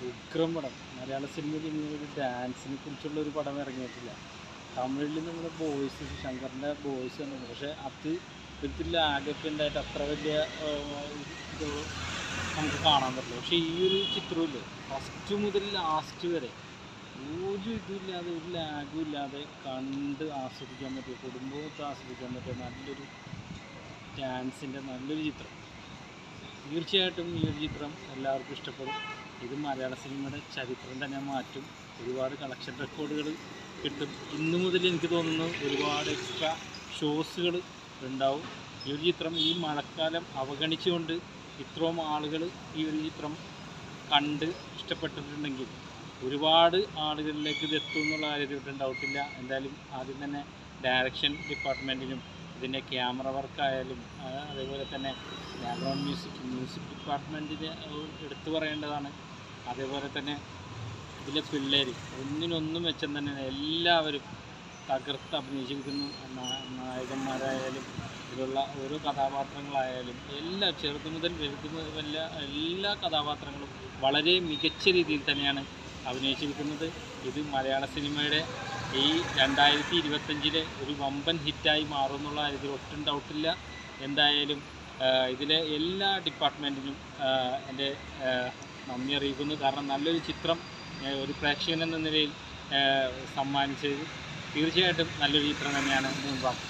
ഉഗ്രം പടം. മലയാള സിനിമയിൽ ഇങ്ങനൊരു ഡാൻസിനെ കുറിച്ചുള്ളൊരു പടം ഇറങ്ങിയിട്ടില്ല. തമിഴിൽ നമ്മുടെ ബോയ്സ് ശങ്കറിൻ്റെ ബോയ്സ് ഉണ്ട്, പക്ഷേ അത് ഒരു ലാഗൊക്കെ ഉണ്ടായിട്ട് അത്ര വലിയ ഇത് നമുക്ക് കാണാൻ പറ്റില്ല. പക്ഷേ ഈ ഒരു ചിത്രമില്ലേ, ഫസ്റ്റ് മുതൽ ലാസ്റ്റ് വരെ ഒരു ഇതുമില്ലാതെ ഒരു ലാഗും ഇല്ലാതെ കണ്ട് ആസ്വദിക്കാൻ പറ്റിയ, കുടുംബത്തെ ആസ്വദിക്കാൻ പറ്റിയ നല്ലൊരു ഡാൻസിൻ്റെ നല്ലൊരു ചിത്രം. തീർച്ചയായിട്ടും ഈ ഒരു ചിത്രം എല്ലാവർക്കും ഇഷ്ടപ്പെടും. ഇത് മലയാള സിനിമയുടെ ചരിത്രം തന്നെ മാറ്റും. ഒരുപാട് കളക്ഷൻ റെക്കോർഡുകൾ കിട്ടും. ഇന്നു മുതൽ എനിക്ക് തോന്നുന്നു ഒരുപാട് എക്സ്ട്രാ ഷോസുകൾ ഉണ്ടാവും. ഈ ഒരു ചിത്രം ഈ മഴക്കാലം അവഗണിച്ചുകൊണ്ട് ഇത്രയും ആളുകൾ ഈ ഒരു ചിത്രം കണ്ട് ഇഷ്ടപ്പെട്ടിട്ടുണ്ടെങ്കിൽ ഒരുപാട് ആളുകളിലേക്ക് ഇത് എത്തും എന്നുള്ള കാര്യത്തിൽ ഡൗട്ടില്ല. എന്തായാലും ആദ്യം തന്നെ ഡയറക്ഷൻ ഡിപ്പാർട്ട്മെൻറ്റിനും ഇതിൻ്റെ ക്യാമറ വർക്കായാലും അതേപോലെ തന്നെ ബാക്ക്ഗ്രൗണ്ട് മ്യൂസിക് ഡിപ്പാർട്ട്മെൻറ്റിന് എടുത്തു പറയേണ്ടതാണ്. അതേപോലെ തന്നെ ഇതിലെ പിള്ളേർ ഒന്നിനൊന്നും മെച്ചം തന്നെയാണ്. എല്ലാവരും തകർത്ത് അഭിനയിച്ചിരിക്കുന്നു. നായകന്മാരായാലും ഇതിലുള്ള ഓരോ കഥാപാത്രങ്ങളായാലും എല്ലാം ചെറുതു മുതൽ വലുത് വല്ല എല്ലാ കഥാപാത്രങ്ങളും വളരെ മികച്ച രീതിയിൽ തന്നെയാണ് അഭിനയിച്ചിരിക്കുന്നത്. ഇത് മലയാള സിനിമയുടെ ഈ 2025 ഒരു വമ്പൻ ഹിറ്റായി മാറും എന്നുള്ള കാര്യത്തിൽ ഒട്ടും ഡൗട്ടില്ല. എന്തായാലും ഇതിലെ എല്ലാ ഡിപ്പാർട്ട്മെൻറ്റിനും എൻ്റെ നന്ദി അറിയിക്കുന്നു. കാരണം നല്ലൊരു ചിത്രം ഒരു പ്രേക്ഷകൻ എന്ന നിലയിൽ സമ്മാനിച്ചത് തീർച്ചയായിട്ടും നല്ലൊരു ചിത്രം തന്നെയാണ് മൂൺ വാക്ക്.